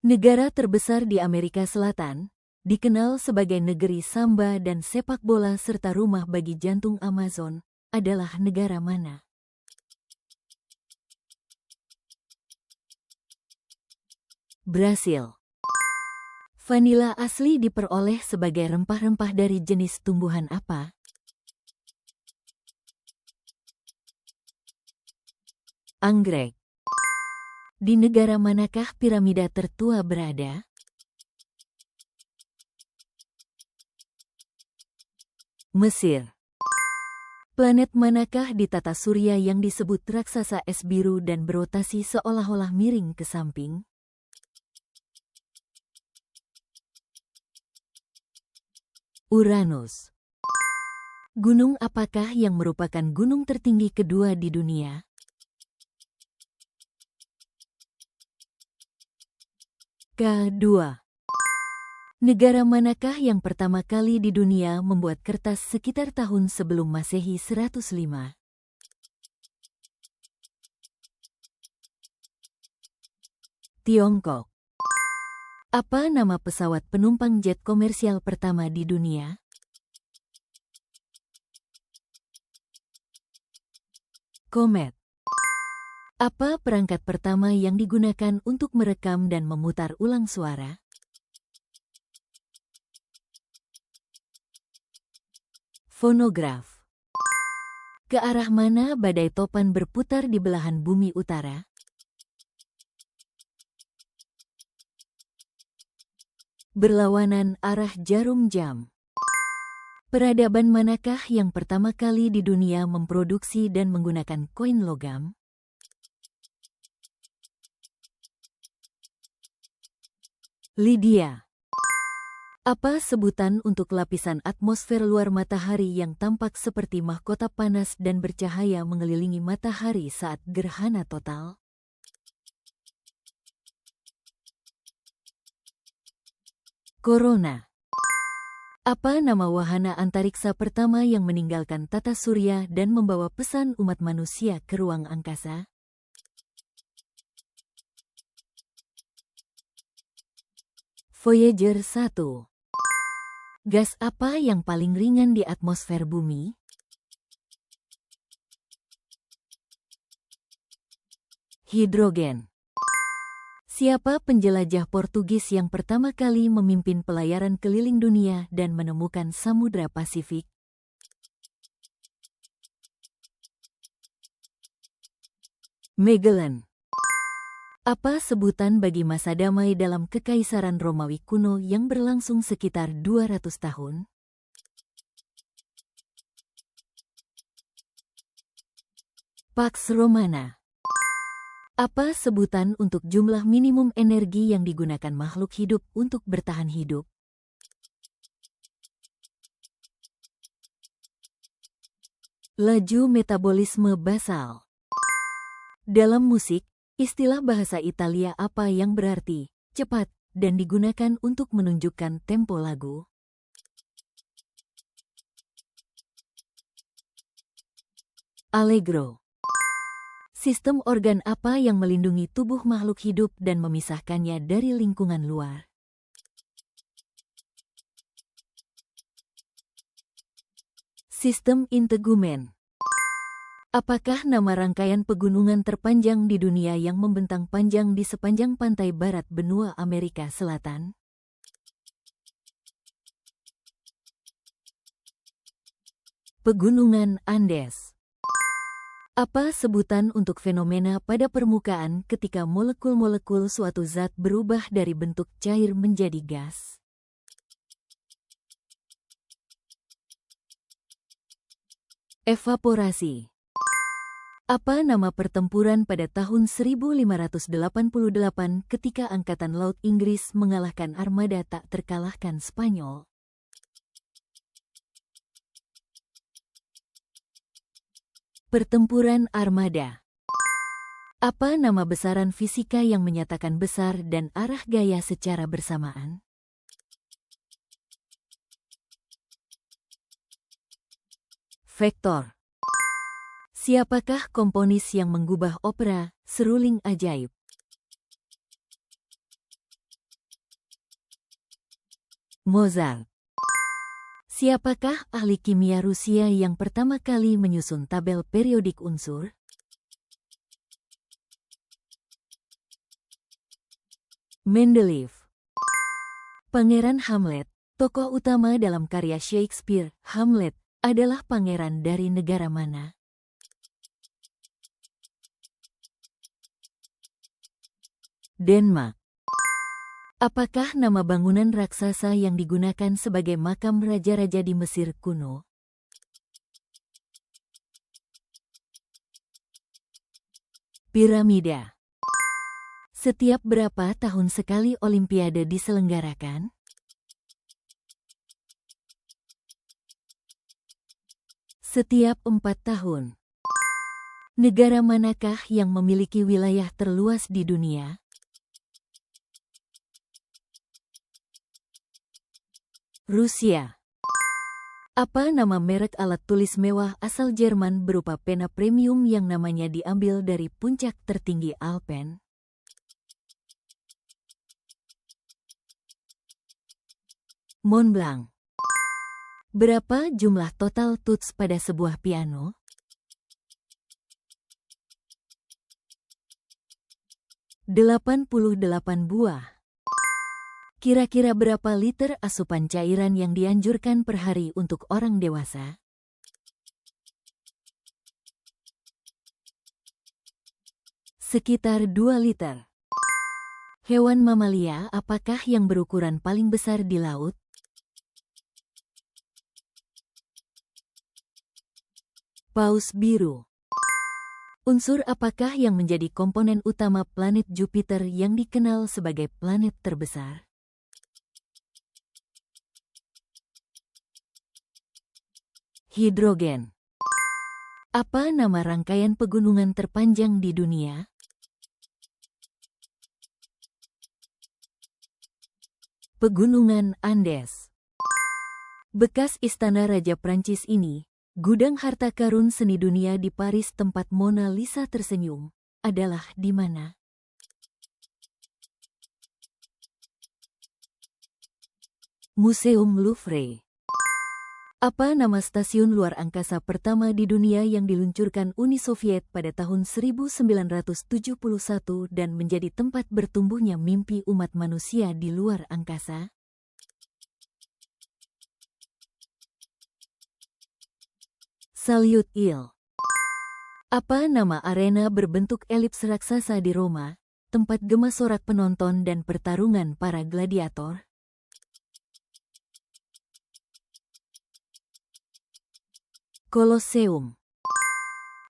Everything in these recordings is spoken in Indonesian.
Negara terbesar di Amerika Selatan, dikenal sebagai negeri samba dan sepak bola serta rumah bagi jantung Amazon, adalah negara mana? Brasil. Vanila asli diperoleh sebagai rempah-rempah dari jenis tumbuhan apa? Anggrek. Di negara manakah piramida tertua berada? Mesir. Planet manakah di tata surya yang disebut raksasa es biru dan berotasi seolah-olah miring ke samping? Uranus. Gunung apakah yang merupakan gunung tertinggi kedua di dunia? Kedua. Negara manakah yang pertama kali di dunia membuat kertas sekitar tahun sebelum Masehi 105? Tiongkok. Apa nama pesawat penumpang jet komersial pertama di dunia? Komet. Apa perangkat pertama yang digunakan untuk merekam dan memutar ulang suara? Fonograf. Ke arah mana badai topan berputar di belahan bumi utara? Berlawanan arah jarum jam. Peradaban manakah yang pertama kali di dunia memproduksi dan menggunakan koin logam? Lydia. Apa sebutan untuk lapisan atmosfer luar matahari yang tampak seperti mahkota panas dan bercahaya mengelilingi matahari saat gerhana total? Corona. Apa nama wahana antariksa pertama yang meninggalkan tata surya dan membawa pesan umat manusia ke ruang angkasa? Voyager 1. Gas apa yang paling ringan di atmosfer bumi? Hidrogen. Siapa penjelajah Portugis yang pertama kali memimpin pelayaran keliling dunia dan menemukan Samudra Pasifik? Magellan. Apa sebutan bagi masa damai dalam Kekaisaran Romawi kuno yang berlangsung sekitar 200 tahun? Pax Romana. Apa sebutan untuk jumlah minimum energi yang digunakan makhluk hidup untuk bertahan hidup? Laju metabolisme basal. Dalam musik, istilah bahasa Italia apa yang berarti cepat dan digunakan untuk menunjukkan tempo lagu? Allegro. Sistem organ apa yang melindungi tubuh makhluk hidup dan memisahkannya dari lingkungan luar? Sistem integumen. Apakah nama rangkaian pegunungan terpanjang di dunia yang membentang panjang di sepanjang pantai barat benua Amerika Selatan? Pegunungan Andes. Apa sebutan untuk fenomena pada permukaan ketika molekul-molekul suatu zat berubah dari bentuk cair menjadi gas? Evaporasi. Apa nama pertempuran pada tahun 1588 ketika Angkatan Laut Inggris mengalahkan armada tak terkalahkan Spanyol? Pertempuran Armada. Apa nama besaran fisika yang menyatakan besar dan arah gaya secara bersamaan? Vektor. Siapakah komponis yang menggubah opera Seruling Ajaib? Mozart. Siapakah ahli kimia Rusia yang pertama kali menyusun tabel periodik unsur? Mendeleev. Pangeran Hamlet, tokoh utama dalam karya Shakespeare, Hamlet, adalah pangeran dari negara mana? Denmark. Apakah nama bangunan raksasa yang digunakan sebagai makam raja-raja di Mesir kuno? Piramida. Setiap berapa tahun sekali Olimpiade diselenggarakan? Setiap 4 tahun. Negara manakah yang memiliki wilayah terluas di dunia? Rusia. Apa nama merek alat tulis mewah asal Jerman berupa pena premium yang namanya diambil dari puncak tertinggi Alpen? Montblanc. Berapa jumlah total tuts pada sebuah piano? 88 buah. Kira-kira berapa liter asupan cairan yang dianjurkan per hari untuk orang dewasa? Sekitar 2 liter. Hewan mamalia apakah yang berukuran paling besar di laut? Paus biru. Unsur apakah yang menjadi komponen utama planet Jupiter yang dikenal sebagai planet terbesar? Hidrogen. Apa nama rangkaian pegunungan terpanjang di dunia? Pegunungan Andes. Bekas istana Raja Prancis ini, gudang harta karun seni dunia di Paris tempat Mona Lisa tersenyum, adalah di mana? Museum Louvre. Apa nama stasiun luar angkasa pertama di dunia yang diluncurkan Uni Soviet pada tahun 1971 dan menjadi tempat bertumbuhnya mimpi umat manusia di luar angkasa? Salyut-il. Apa nama arena berbentuk elips raksasa di Roma, tempat gema sorak penonton dan pertarungan para gladiator? Kolosseum.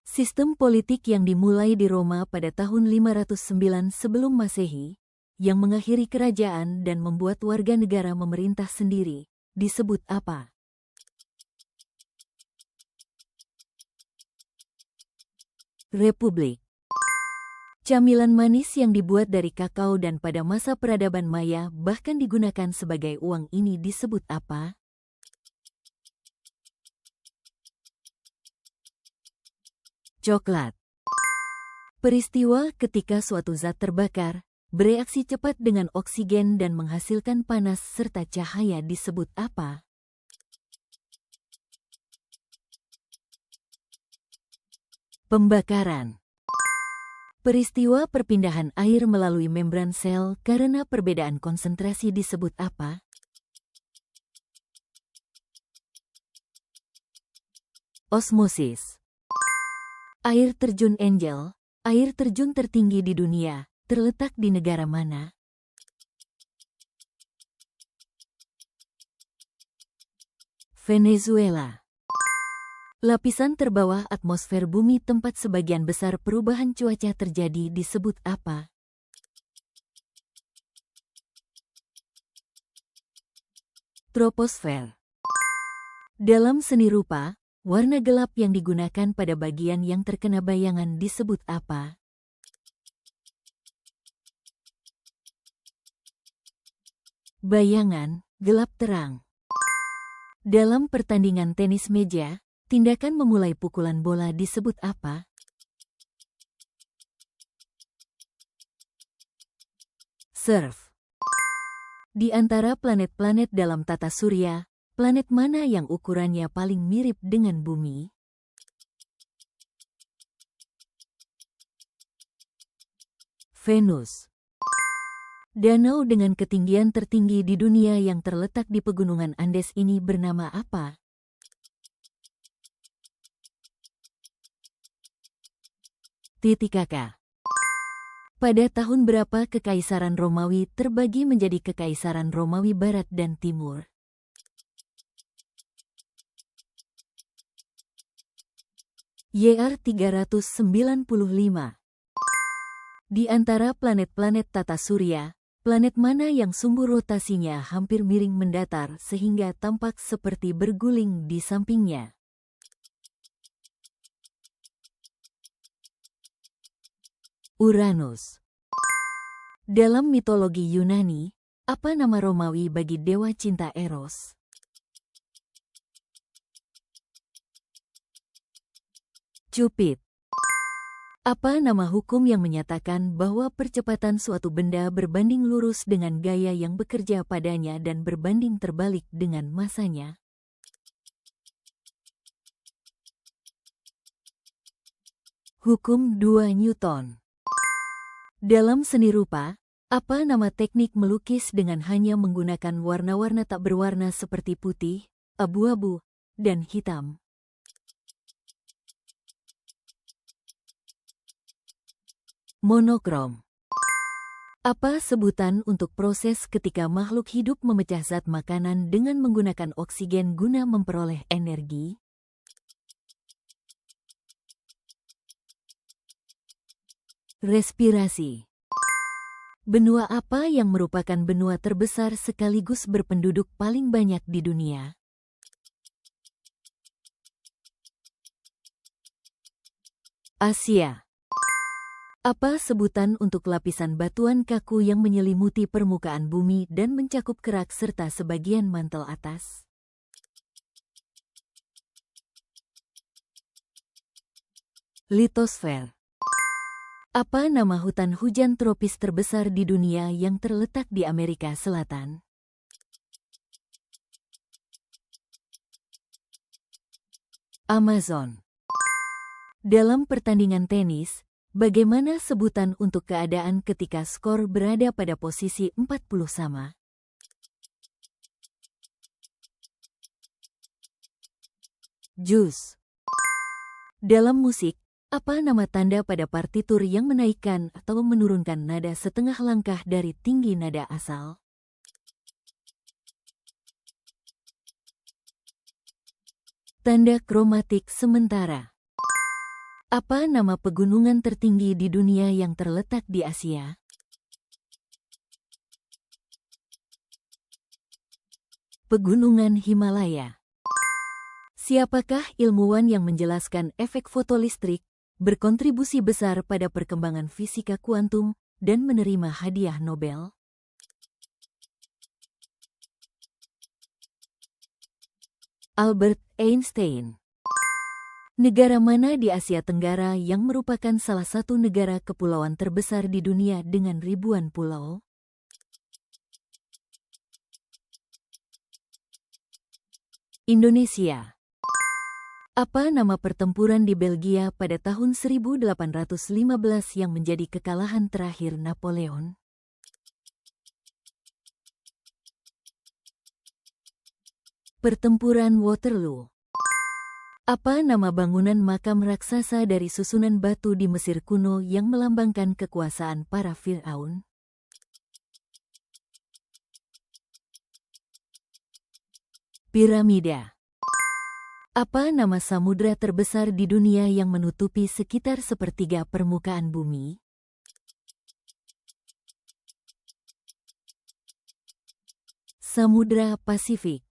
Sistem politik yang dimulai di Roma pada tahun 509 sebelum Masehi, yang mengakhiri kerajaan dan membuat warga negara memerintah sendiri, disebut apa? Republik. Camilan manis yang dibuat dari kakao dan pada masa peradaban Maya bahkan digunakan sebagai uang ini disebut apa? Coklat. Peristiwa ketika suatu zat terbakar, bereaksi cepat dengan oksigen dan menghasilkan panas serta cahaya disebut apa? Pembakaran. Peristiwa perpindahan air melalui membran sel karena perbedaan konsentrasi disebut apa? Osmosis. Air terjun Angel, air terjun tertinggi di dunia, terletak di negara mana? Venezuela. Lapisan terbawah atmosfer bumi tempat sebagian besar perubahan cuaca terjadi disebut apa? Troposfer. Dalam seni rupa, warna gelap yang digunakan pada bagian yang terkena bayangan disebut apa? Bayangan, gelap terang. Dalam pertandingan tenis meja, tindakan memulai pukulan bola disebut apa? Serve. Di antara planet-planet dalam tata surya, planet mana yang ukurannya paling mirip dengan Bumi? Venus. Danau dengan ketinggian tertinggi di dunia yang terletak di pegunungan Andes ini bernama apa? Titicaca. Pada tahun berapa Kekaisaran Romawi terbagi menjadi Kekaisaran Romawi Barat dan Timur? YR 395. Di antara planet-planet tata surya, planet mana yang sumbu rotasinya hampir miring mendatar sehingga tampak seperti berguling di sampingnya? Uranus. Dalam mitologi Yunani, apa nama Romawi bagi dewa cinta Eros? Cupid. Apa nama hukum yang menyatakan bahwa percepatan suatu benda berbanding lurus dengan gaya yang bekerja padanya dan berbanding terbalik dengan masanya? Hukum 2 Newton. Dalam seni rupa, apa nama teknik melukis dengan hanya menggunakan warna-warna tak berwarna seperti putih, abu-abu, dan hitam? Monokrom. Apa sebutan untuk proses ketika makhluk hidup memecah zat makanan dengan menggunakan oksigen guna memperoleh energi? Respirasi. Benua apa yang merupakan benua terbesar sekaligus berpenduduk paling banyak di dunia? Asia. Apa sebutan untuk lapisan batuan kaku yang menyelimuti permukaan bumi dan mencakup kerak serta sebagian mantel atas? Litosfer. Apa nama hutan hujan tropis terbesar di dunia yang terletak di Amerika Selatan? Amazon. Dalam pertandingan tenis, bagaimana sebutan untuk keadaan ketika skor berada pada posisi 40 sama? Jus. Dalam musik, apa nama tanda pada partitur yang menaikkan atau menurunkan nada setengah langkah dari tinggi nada asal? Tanda kromatik sementara. Apa nama pegunungan tertinggi di dunia yang terletak di Asia? Pegunungan Himalaya. Siapakah ilmuwan yang menjelaskan efek fotolistrik, berkontribusi besar pada perkembangan fisika kuantum, dan menerima hadiah Nobel? Albert Einstein. Negara mana di Asia Tenggara yang merupakan salah satu negara kepulauan terbesar di dunia dengan ribuan pulau? Indonesia. Apa nama pertempuran di Belgia pada tahun 1815 yang menjadi kekalahan terakhir Napoleon? Pertempuran Waterloo. Apa nama bangunan makam raksasa dari susunan batu di Mesir kuno yang melambangkan kekuasaan para Fir'aun? Piramida. Apa nama samudra terbesar di dunia yang menutupi sekitar sepertiga permukaan bumi? Samudra Pasifik.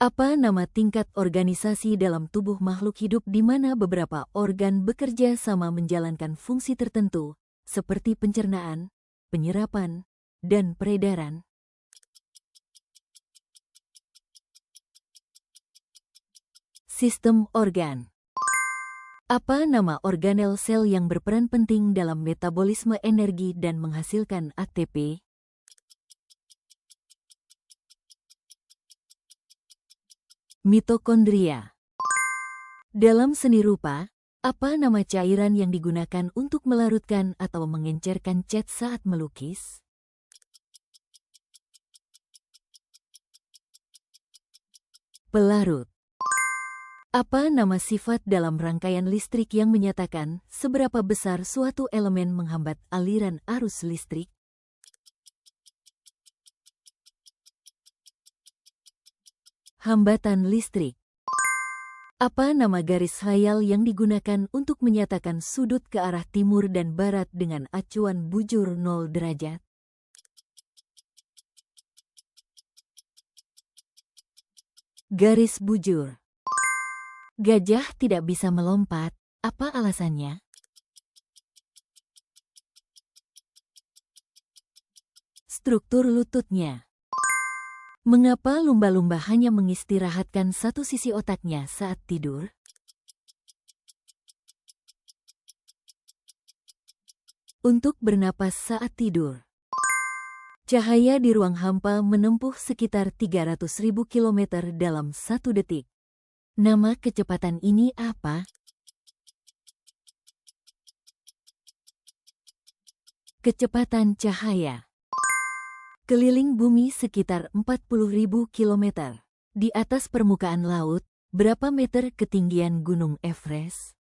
Apa nama tingkat organisasi dalam tubuh makhluk hidup di mana beberapa organ bekerja sama menjalankan fungsi tertentu, seperti pencernaan, penyerapan, dan peredaran? Sistem organ. Apa nama organel sel yang berperan penting dalam metabolisme energi dan menghasilkan ATP? Mitokondria. Dalam seni rupa, apa nama cairan yang digunakan untuk melarutkan atau mengencerkan cat saat melukis? Pelarut. Apa nama sifat dalam rangkaian listrik yang menyatakan seberapa besar suatu elemen menghambat aliran arus listrik? Hambatan listrik. Apa nama garis khayal yang digunakan untuk menyatakan sudut ke arah timur dan barat dengan acuan bujur 0 derajat? Garis bujur. Gajah tidak bisa melompat, apa alasannya? Struktur lututnya. Mengapa lumba-lumba hanya mengistirahatkan satu sisi otaknya saat tidur? Untuk bernapas saat tidur. Cahaya di ruang hampa menempuh sekitar 300.000 km dalam 1 detik. Nama kecepatan ini apa? Kecepatan cahaya. Keliling bumi sekitar 40.000 km. Di atas permukaan laut, berapa meter ketinggian Gunung Everest?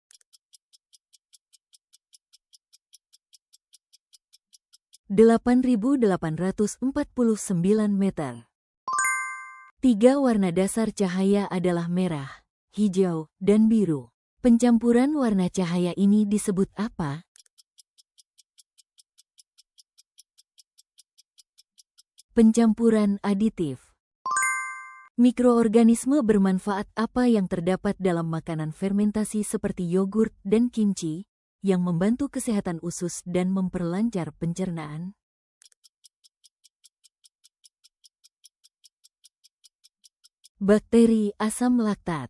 8.849 meter. 3 warna dasar cahaya adalah merah, hijau, dan biru. Pencampuran warna cahaya ini disebut apa? Pencampuran aditif. Mikroorganisme bermanfaat apa yang terdapat dalam makanan fermentasi seperti yogurt dan kimchi, yang membantu kesehatan usus dan memperlancar pencernaan? Bakteri asam laktat.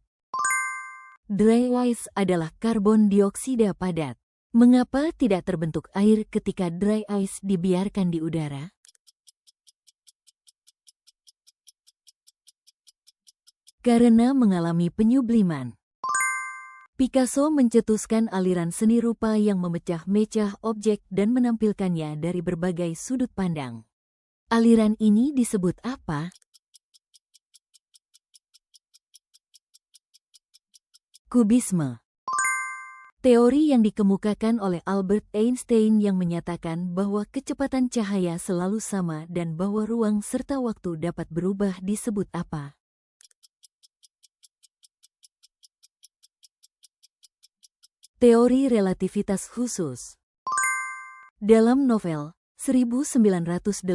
Dry ice adalah karbon dioksida padat. Mengapa tidak terbentuk air ketika dry ice dibiarkan di udara? Karena mengalami penyubliman. Picasso mencetuskan aliran seni rupa yang memecah-mecah objek dan menampilkannya dari berbagai sudut pandang. Aliran ini disebut apa? Kubisme. Teori yang dikemukakan oleh Albert Einstein yang menyatakan bahwa kecepatan cahaya selalu sama dan bahwa ruang serta waktu dapat berubah disebut apa? Teori relativitas khusus. Dalam novel 1984,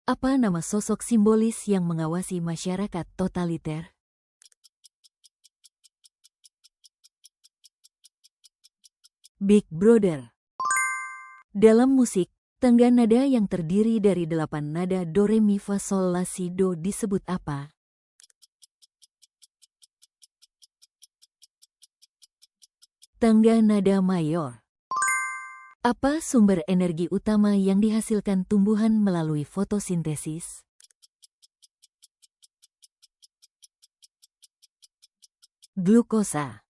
apa nama sosok simbolis yang mengawasi masyarakat totaliter? Big Brother. Dalam musik, tangga nada yang terdiri dari 8 nada do re mi fa sol la si do disebut apa? Tangga nada mayor. Apa sumber energi utama yang dihasilkan tumbuhan melalui fotosintesis? Glukosa.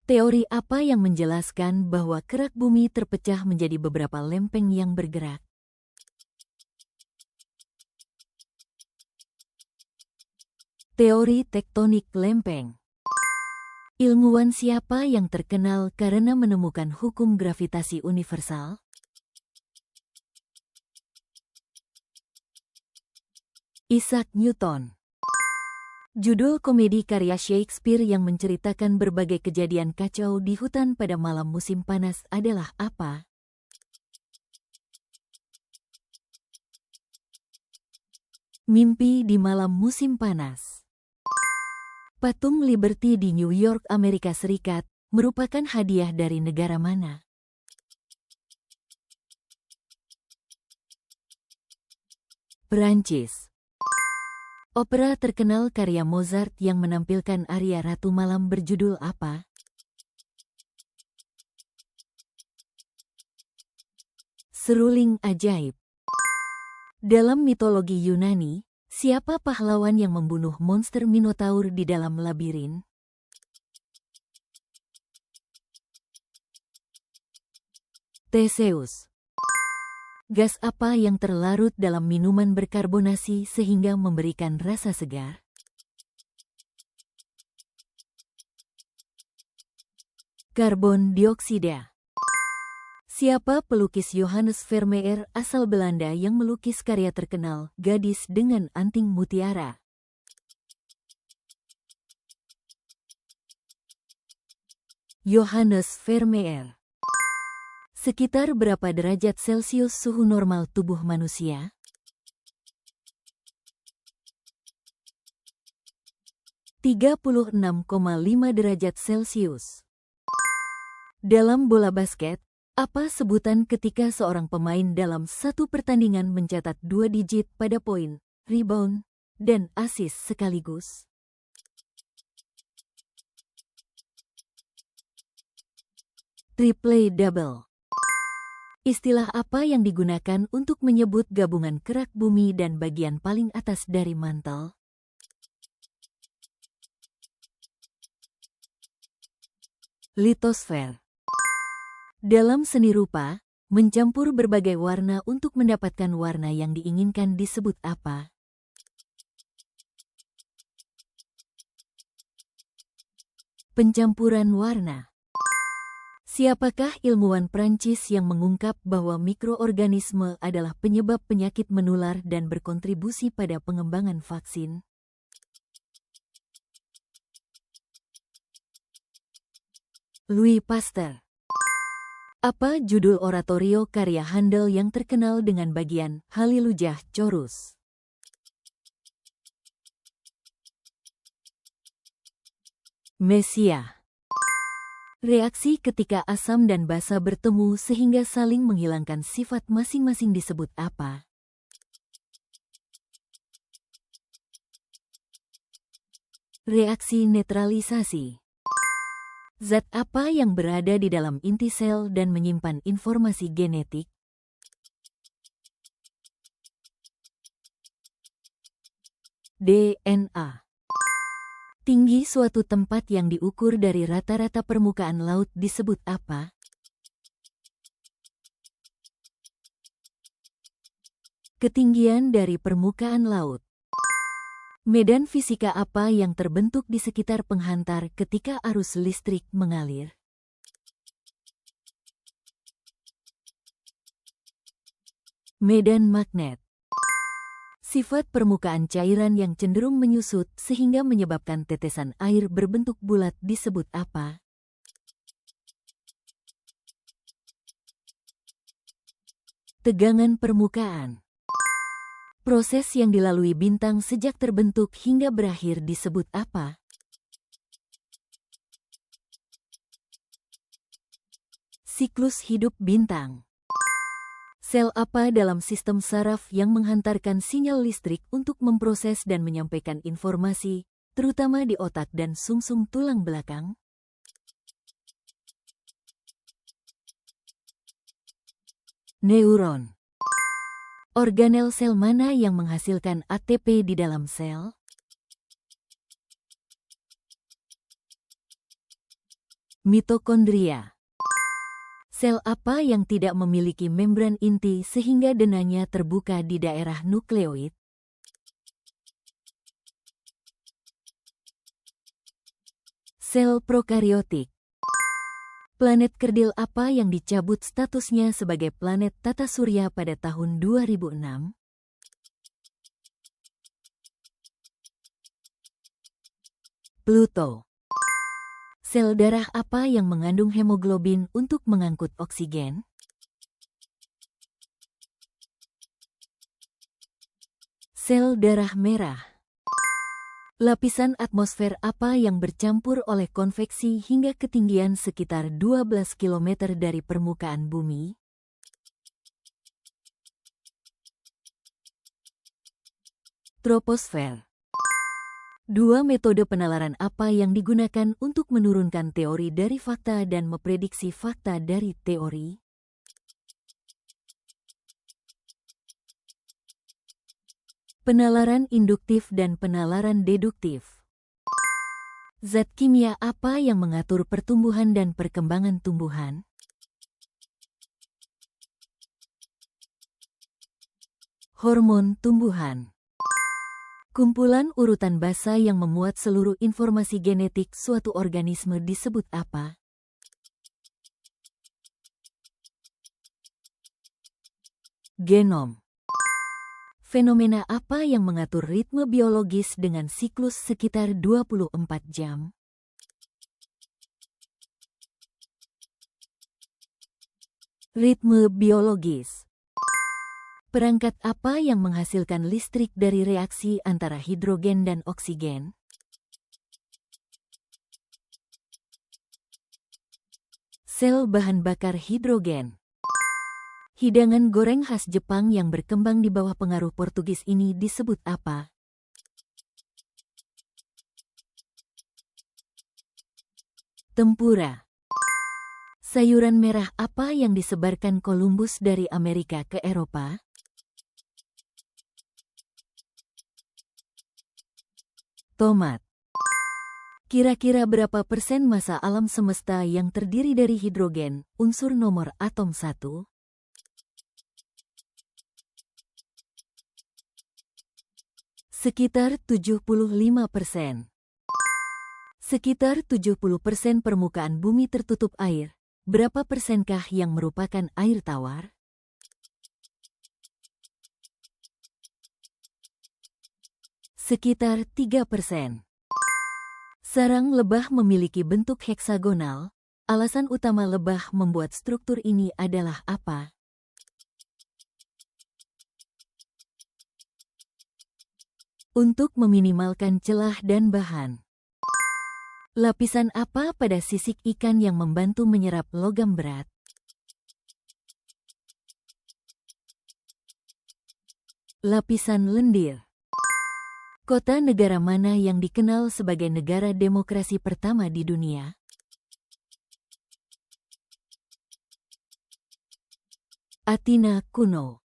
Teori apa yang menjelaskan bahwa kerak bumi terpecah menjadi beberapa lempeng yang bergerak? Teori tektonik lempeng. Ilmuwan siapa yang terkenal karena menemukan hukum gravitasi universal? Isaac Newton. Judul komedi karya Shakespeare yang menceritakan berbagai kejadian kacau di hutan pada malam musim panas adalah apa? Mimpi di malam musim panas. Patung Liberty di New York, Amerika Serikat, merupakan hadiah dari negara mana? Perancis. Opera terkenal karya Mozart yang menampilkan aria Ratu Malam berjudul apa? Seruling Ajaib. Dalam mitologi Yunani, Siapa pahlawan yang membunuh monster Minotaur di dalam labirin? Theseus. Gas apa yang terlarut dalam minuman berkarbonasi sehingga memberikan rasa segar? Karbon dioksida. Siapa pelukis Johannes Vermeer asal Belanda yang melukis karya terkenal Gadis dengan Anting Mutiara? Johannes Vermeer. Sekitar berapa derajat Celcius suhu normal tubuh manusia? 36,5 derajat Celcius. Dalam bola basket, apa sebutan ketika seorang pemain dalam satu pertandingan mencatat 2 digit pada poin, rebound, dan assist sekaligus? Triple double. Istilah apa yang digunakan untuk menyebut gabungan kerak bumi dan bagian paling atas dari mantel? Litosfer. Dalam seni rupa, mencampur berbagai warna untuk mendapatkan warna yang diinginkan disebut apa? Pencampuran warna. Siapakah ilmuwan Prancis yang mengungkap bahwa mikroorganisme adalah penyebab penyakit menular dan berkontribusi pada pengembangan vaksin? Louis Pasteur. Apa judul oratorio karya Handel yang terkenal dengan bagian Hallelujah Chorus? Mesia. Reaksi ketika asam dan basa bertemu sehingga saling menghilangkan sifat masing-masing disebut apa? Reaksi netralisasi. Zat apa yang berada di dalam inti sel dan menyimpan informasi genetik? DNA. Tinggi suatu tempat yang diukur dari rata-rata permukaan laut disebut apa? Ketinggian dari permukaan laut. Medan fisika apa yang terbentuk di sekitar penghantar ketika arus listrik mengalir? Medan magnet. Sifat permukaan cairan yang cenderung menyusut sehingga menyebabkan tetesan air berbentuk bulat disebut apa? Tegangan permukaan. Proses yang dilalui bintang sejak terbentuk hingga berakhir disebut apa? Siklus hidup bintang. Sel apa dalam sistem saraf yang menghantarkan sinyal listrik untuk memproses dan menyampaikan informasi, terutama di otak dan sumsum tulang belakang? Neuron. Organel sel mana yang menghasilkan ATP di dalam sel? Mitokondria. Sel apa yang tidak memiliki membran inti sehingga denahnya terbuka di daerah nukleoid? Sel prokariotik. Planet kerdil apa yang dicabut statusnya sebagai planet tata surya pada tahun 2006? Pluto. Sel darah apa yang mengandung hemoglobin untuk mengangkut oksigen? Sel darah merah. Lapisan atmosfer apa yang bercampur oleh konveksi hingga ketinggian sekitar 12 km dari permukaan bumi? Troposfer. Dua metode penalaran apa yang digunakan untuk menurunkan teori dari fakta dan memprediksi fakta dari teori? Penalaran induktif dan penalaran deduktif. Zat kimia apa yang mengatur pertumbuhan dan perkembangan tumbuhan? Hormon tumbuhan. Kumpulan urutan basa yang memuat seluruh informasi genetik suatu organisme disebut apa? Genom. Fenomena apa yang mengatur ritme biologis dengan siklus sekitar 24 jam? Ritme biologis. Perangkat apa yang menghasilkan listrik dari reaksi antara hidrogen dan oksigen? Sel bahan bakar hidrogen. Hidangan goreng khas Jepang yang berkembang di bawah pengaruh Portugis ini disebut apa? Tempura. Sayuran merah apa yang disebarkan Columbus dari Amerika ke Eropa? Tomat. Kira-kira berapa persen massa alam semesta yang terdiri dari hidrogen, unsur nomor atom 1? Sekitar 75%. Sekitar 70% permukaan bumi tertutup air. Berapa persenkah yang merupakan air tawar? Sekitar 3%. Sarang lebah memiliki bentuk heksagonal. Alasan utama lebah membuat struktur ini adalah apa? Untuk meminimalkan celah dan bahan. Lapisan apa pada sisik ikan yang membantu menyerap logam berat? Lapisan lendir. Kota negara mana yang dikenal sebagai negara demokrasi pertama di dunia? Athena kuno.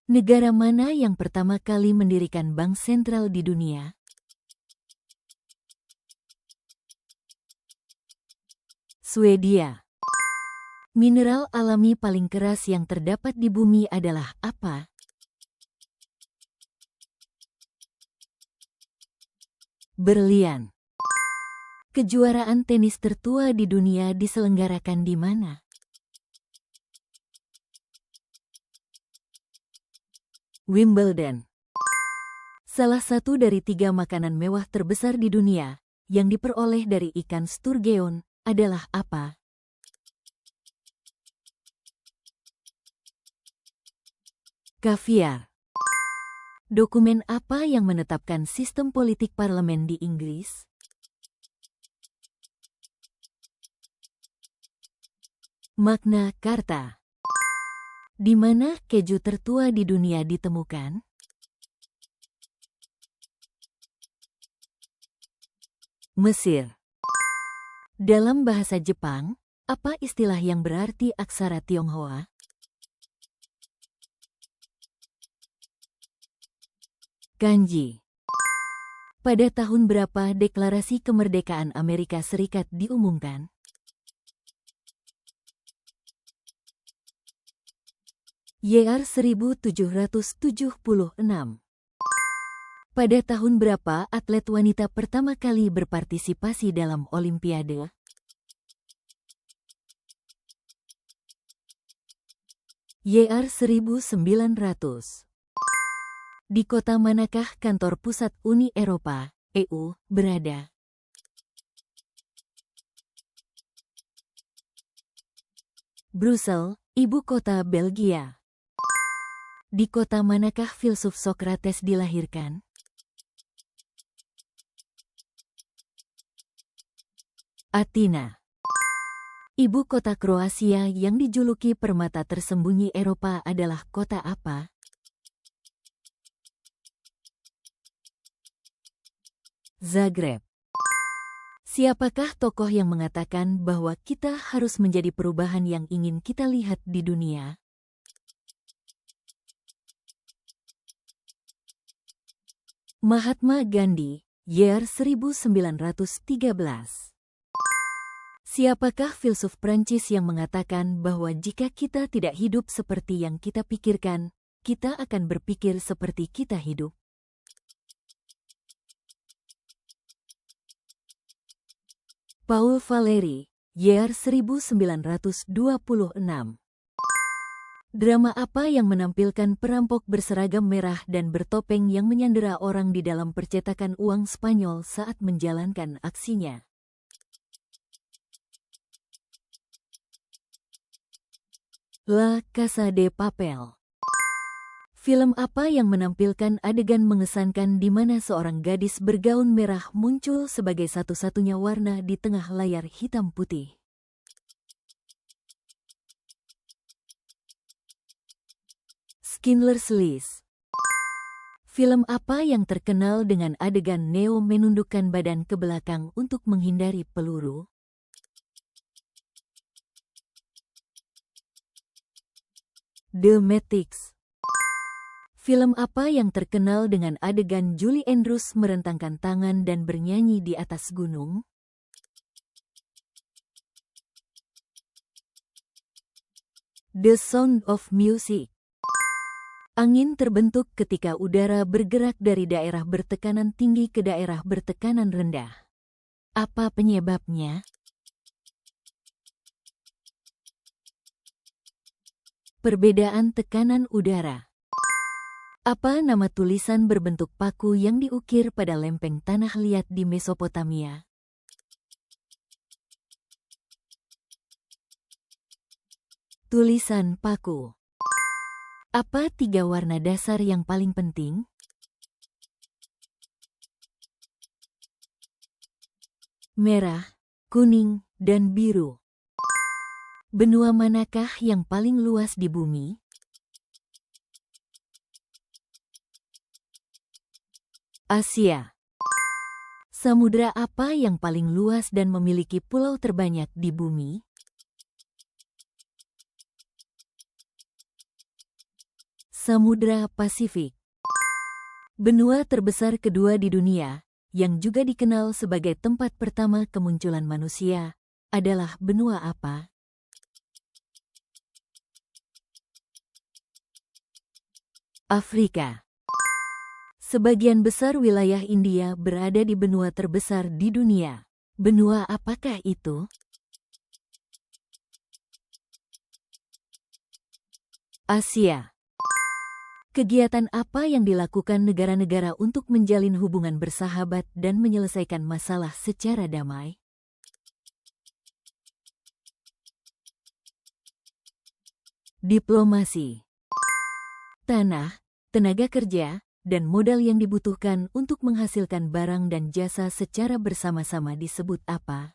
Negara mana yang pertama kali mendirikan bank sentral di dunia? Swedia. Mineral alami paling keras yang terdapat di bumi adalah apa? Berlian. Kejuaraan tenis tertua di dunia diselenggarakan di mana? Wimbledon. Salah satu dari 3 makanan mewah terbesar di dunia yang diperoleh dari ikan sturgeon adalah apa? Kaviar. Dokumen apa yang menetapkan sistem politik parlemen di Inggris? Magna Carta. Di mana keju tertua di dunia ditemukan? Mesir. Dalam bahasa Jepang, apa istilah yang berarti aksara Tionghoa? Kanji. Pada tahun berapa Deklarasi Kemerdekaan Amerika Serikat diumumkan? YR 1776. Pada tahun berapa atlet wanita pertama kali berpartisipasi dalam Olimpiade? YR 1900. Di kota manakah kantor pusat Uni Eropa, EU, berada? Brussel, ibu kota Belgia. Di kota manakah filsuf Sokrates dilahirkan? Athena. Ibu kota Kroasia yang dijuluki permata tersembunyi Eropa adalah kota apa? Zagreb. Siapakah tokoh yang mengatakan bahwa kita harus menjadi perubahan yang ingin kita lihat di dunia? Mahatma Gandhi, year 1913. Siapakah filsuf Prancis yang mengatakan bahwa jika kita tidak hidup seperti yang kita pikirkan, kita akan berpikir seperti kita hidup? Paul Valéry, year 1926. Drama apa yang menampilkan perampok berseragam merah dan bertopeng yang menyandera orang di dalam percetakan uang Spanyol saat menjalankan aksinya? La Casa de Papel. Film apa yang menampilkan adegan mengesankan di mana seorang gadis bergaun merah muncul sebagai satu-satunya warna di tengah layar hitam putih? Schindler's List. Film apa yang terkenal dengan adegan Neo menundukkan badan ke belakang untuk menghindari peluru? The Matrix. Film apa yang terkenal dengan adegan Julie Andrews merentangkan tangan dan bernyanyi di atas gunung? The Sound of Music. Angin terbentuk ketika udara bergerak dari daerah bertekanan tinggi ke daerah bertekanan rendah. Apa penyebabnya? Perbedaan tekanan udara. Apa nama tulisan berbentuk paku yang diukir pada lempeng tanah liat di Mesopotamia? Tulisan paku. Apa 3 warna dasar yang paling penting? Merah, kuning, dan biru. Benua manakah yang paling luas di bumi? Asia. Samudra apa yang paling luas dan memiliki pulau terbanyak di bumi? Samudra Pasifik. Benua terbesar kedua di dunia, yang juga dikenal sebagai tempat pertama kemunculan manusia, adalah benua apa? Afrika. Sebagian besar wilayah India berada di benua terbesar di dunia. Benua apakah itu? Asia. Kegiatan apa yang dilakukan negara-negara untuk menjalin hubungan bersahabat dan menyelesaikan masalah secara damai? Diplomasi. Tanah, tenaga kerja, dan modal yang dibutuhkan untuk menghasilkan barang dan jasa secara bersama-sama disebut apa?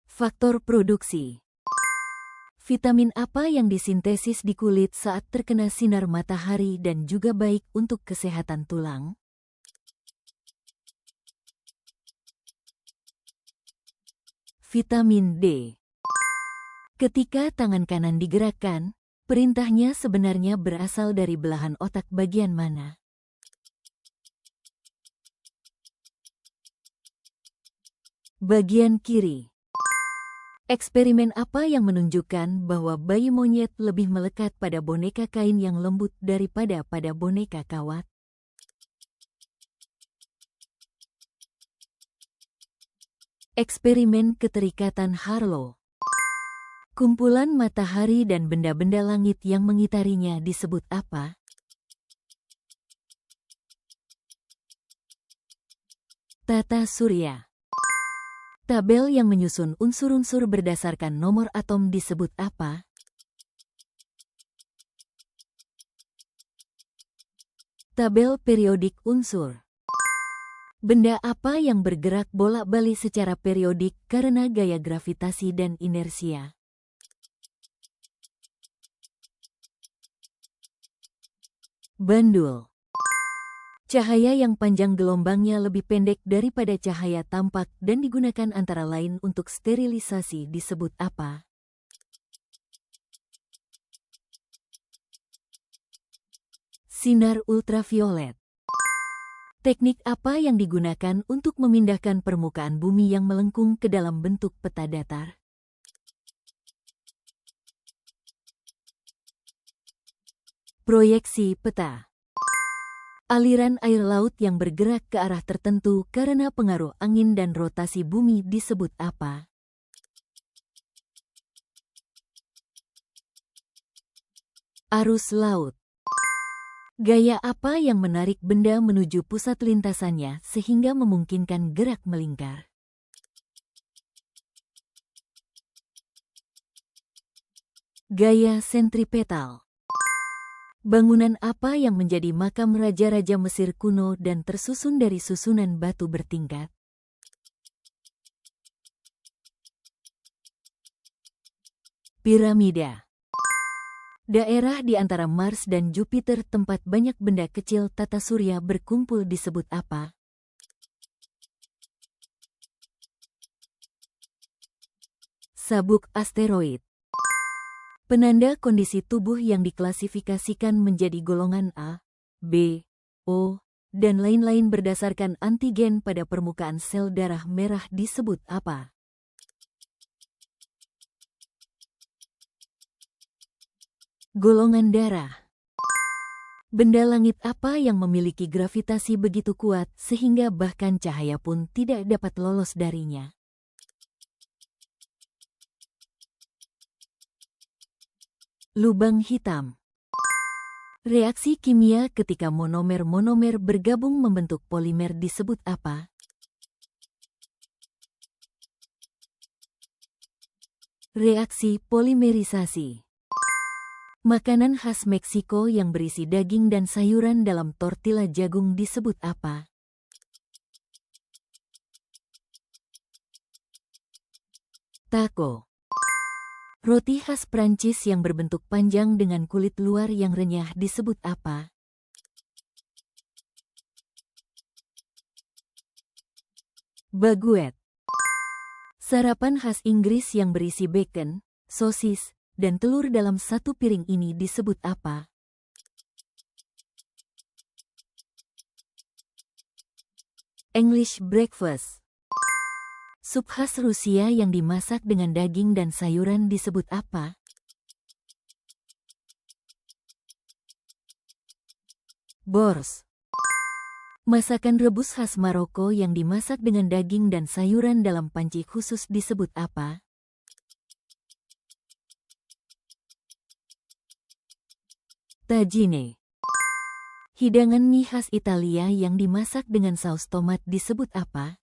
Faktor produksi. Vitamin apa yang disintesis di kulit saat terkena sinar matahari dan juga baik untuk kesehatan tulang? Vitamin D. Ketika tangan kanan digerakkan, perintahnya sebenarnya berasal dari belahan otak bagian mana? Bagian kiri. Eksperimen apa yang menunjukkan bahwa bayi monyet lebih melekat pada boneka kain yang lembut daripada pada boneka kawat? Eksperimen keterikatan Harlow. Kumpulan matahari dan benda-benda langit yang mengitarinya disebut apa? Tata surya. Tabel yang menyusun unsur-unsur berdasarkan nomor atom disebut apa? Tabel periodik unsur. Benda apa yang bergerak bolak-balik secara periodik karena gaya gravitasi dan inersia? Bandul. Cahaya yang panjang gelombangnya lebih pendek daripada cahaya tampak dan digunakan antara lain untuk sterilisasi disebut apa? Sinar ultraviolet. Teknik apa yang digunakan untuk memindahkan permukaan bumi yang melengkung ke dalam bentuk peta datar? Proyeksi peta. Aliran air laut yang bergerak ke arah tertentu karena pengaruh angin dan rotasi bumi disebut apa? Arus laut. Gaya apa yang menarik benda menuju pusat lintasannya sehingga memungkinkan gerak melingkar? Gaya sentripetal. Bangunan apa yang menjadi makam raja-raja Mesir kuno dan tersusun dari susunan batu bertingkat? Piramida. Daerah di antara Mars dan Jupiter tempat banyak benda kecil tata surya berkumpul disebut apa? Sabuk asteroid. Penanda kondisi tubuh yang diklasifikasikan menjadi golongan A, B, O, dan lain-lain berdasarkan antigen pada permukaan sel darah merah disebut apa? Golongan darah. Benda langit apa yang memiliki gravitasi begitu kuat sehingga bahkan cahaya pun tidak dapat lolos darinya? Lubang hitam. Reaksi kimia ketika monomer-monomer bergabung membentuk polimer disebut apa? Reaksi polimerisasi. Makanan khas Meksiko yang berisi daging dan sayuran dalam tortilla jagung disebut apa? Taco. Roti khas Prancis yang berbentuk panjang dengan kulit luar yang renyah disebut apa? Baguette. Sarapan khas Inggris yang berisi bacon, sosis, dan telur dalam satu piring ini disebut apa? English breakfast. Sup khas Rusia yang dimasak dengan daging dan sayuran disebut apa? Borscht. Masakan rebus khas Maroko yang dimasak dengan daging dan sayuran dalam panci khusus disebut apa? Tagine. Hidangan mie khas Italia yang dimasak dengan saus tomat disebut apa?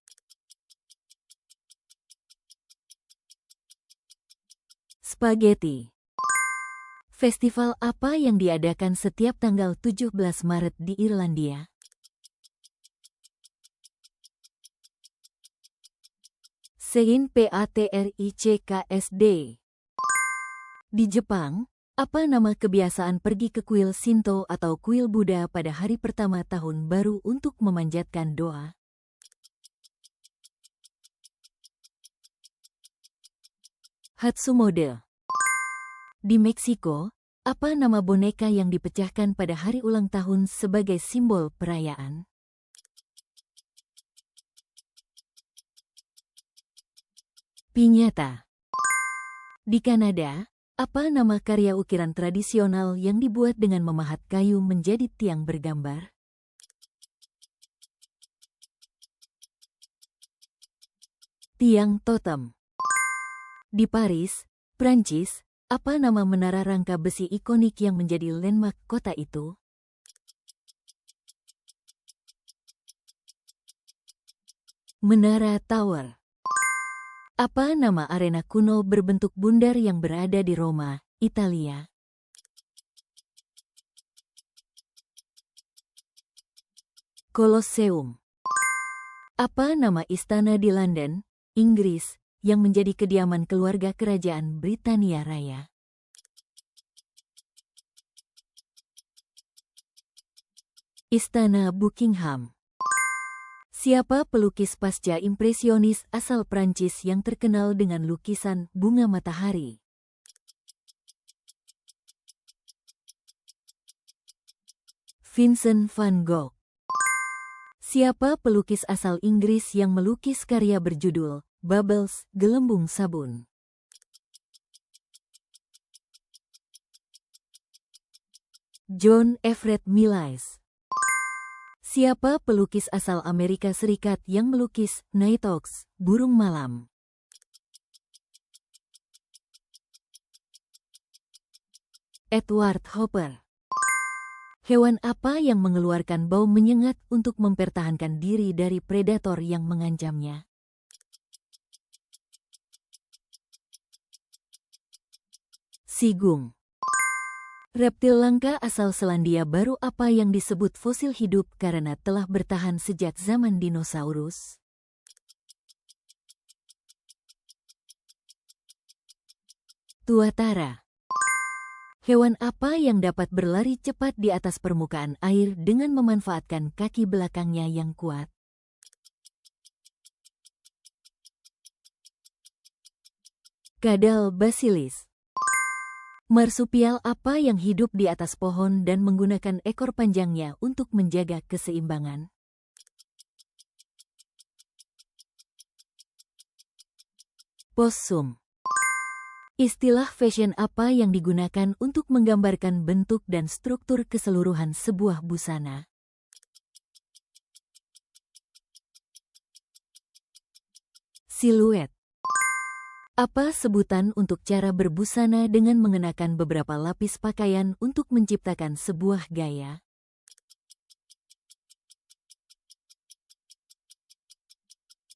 Spaghetti. Festival apa yang diadakan setiap tanggal 17 Maret di Irlandia? Saint Patrick's Day. Di Jepang, apa nama kebiasaan pergi ke kuil Shinto atau kuil Buddha pada hari pertama tahun baru untuk memanjatkan doa? Hatsumode. Di Meksiko, apa nama boneka yang dipecahkan pada hari ulang tahun sebagai simbol perayaan? Piñata. Di Kanada, apa nama karya ukiran tradisional yang dibuat dengan memahat kayu menjadi tiang bergambar? Tiang totem. Di Paris, Prancis, apa nama menara rangka besi ikonik yang menjadi landmark kota itu? Menara Tower. Apa nama arena kuno berbentuk bundar yang berada di Roma, Italia? Colosseum. Apa nama istana di London, Inggris, yang menjadi kediaman keluarga kerajaan Britania Raya? Istana Buckingham. Siapa pelukis pasca impresionis asal Prancis yang terkenal dengan lukisan bunga matahari? Vincent van Gogh. Siapa pelukis asal Inggris yang melukis karya berjudul Bubbles, Gelembung Sabun? John Everett Millais. Siapa pelukis asal Amerika Serikat yang melukis Nighthawks, burung malam? Edward Hopper. Hewan apa yang mengeluarkan bau menyengat untuk mempertahankan diri dari predator yang mengancamnya? Sigung. Reptil langka asal Selandia Baru apa yang disebut fosil hidup karena telah bertahan sejak zaman dinosaurus? Tuatara. Hewan apa yang dapat berlari cepat di atas permukaan air dengan memanfaatkan kaki belakangnya yang kuat? Kadal basilis. Marsupial apa yang hidup di atas pohon dan menggunakan ekor panjangnya untuk menjaga keseimbangan? Possum. Istilah fashion apa yang digunakan untuk menggambarkan bentuk dan struktur keseluruhan sebuah busana? Siluet. Apa sebutan untuk cara berbusana dengan mengenakan beberapa lapis pakaian untuk menciptakan sebuah gaya?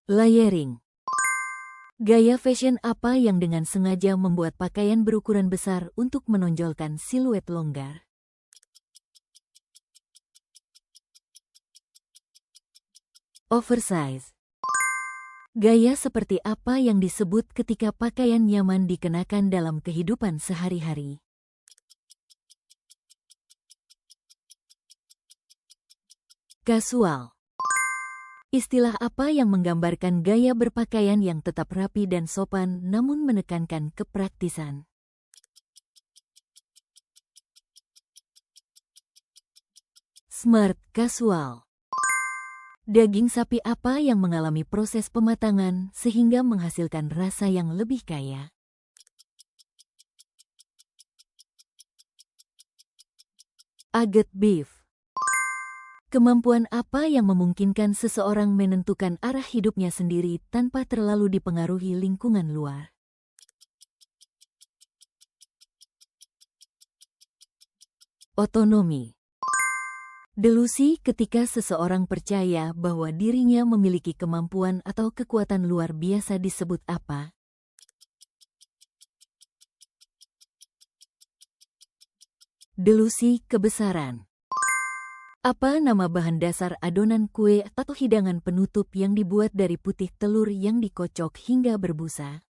Layering. Gaya fashion apa yang dengan sengaja membuat pakaian berukuran besar untuk menonjolkan siluet longgar? Oversize. Gaya seperti apa yang disebut ketika pakaian nyaman dikenakan dalam kehidupan sehari-hari? Kasual. Istilah apa yang menggambarkan gaya berpakaian yang tetap rapi dan sopan namun menekankan kepraktisan? Smart casual. Daging sapi apa yang mengalami proses pematangan sehingga menghasilkan rasa yang lebih kaya? Aged beef. Kemampuan apa yang memungkinkan seseorang menentukan arah hidupnya sendiri tanpa terlalu dipengaruhi lingkungan luar? Otonomi. Delusi ketika seseorang percaya bahwa dirinya memiliki kemampuan atau kekuatan luar biasa disebut apa? Delusi kebesaran. Apa nama bahan dasar adonan kue atau hidangan penutup yang dibuat dari putih telur yang dikocok hingga berbusa?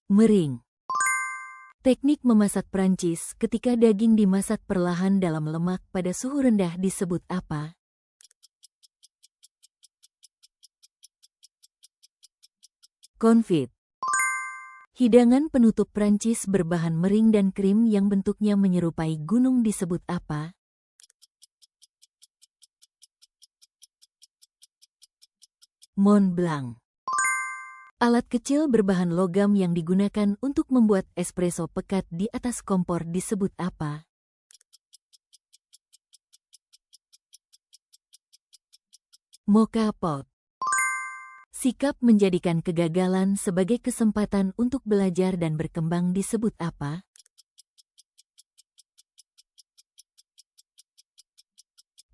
Mering. Teknik memasak Prancis ketika daging dimasak perlahan dalam lemak pada suhu rendah disebut apa? Confit. Hidangan penutup Prancis berbahan mering dan krim yang bentuknya menyerupai gunung disebut apa? Mont Blanc. Alat kecil berbahan logam yang digunakan untuk membuat espresso pekat di atas kompor disebut apa? Mocha pot. Sikap menjadikan kegagalan sebagai kesempatan untuk belajar dan berkembang disebut apa?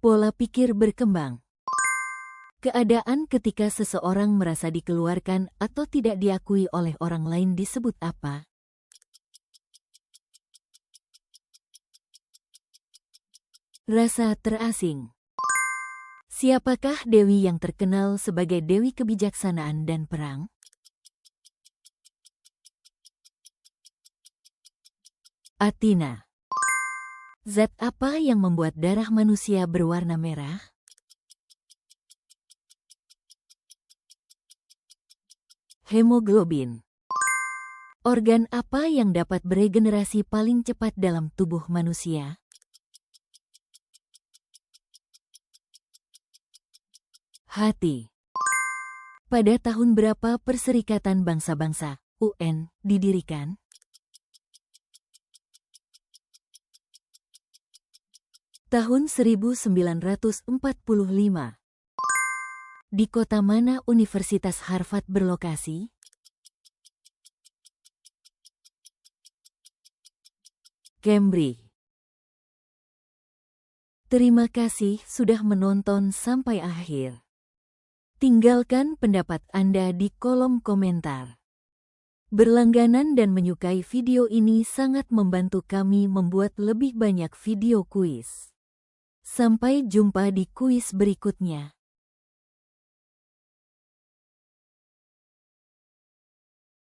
Pola pikir berkembang. Keadaan ketika seseorang merasa dikeluarkan atau tidak diakui oleh orang lain disebut apa? Rasa terasing. Siapakah dewi yang terkenal sebagai dewi kebijaksanaan dan perang? Athena. Zat apa yang membuat darah manusia berwarna merah? Hemoglobin. Organ apa yang dapat beregenerasi paling cepat dalam tubuh manusia? Hati. Pada tahun berapa Perserikatan Bangsa-Bangsa (UN) didirikan? Tahun 1945. Di kota mana Universitas Harvard berlokasi? Cambridge. Terima kasih sudah menonton sampai akhir. Tinggalkan pendapat Anda di kolom komentar. Berlangganan dan menyukai video ini sangat membantu kami membuat lebih banyak video kuis. Sampai jumpa di kuis berikutnya.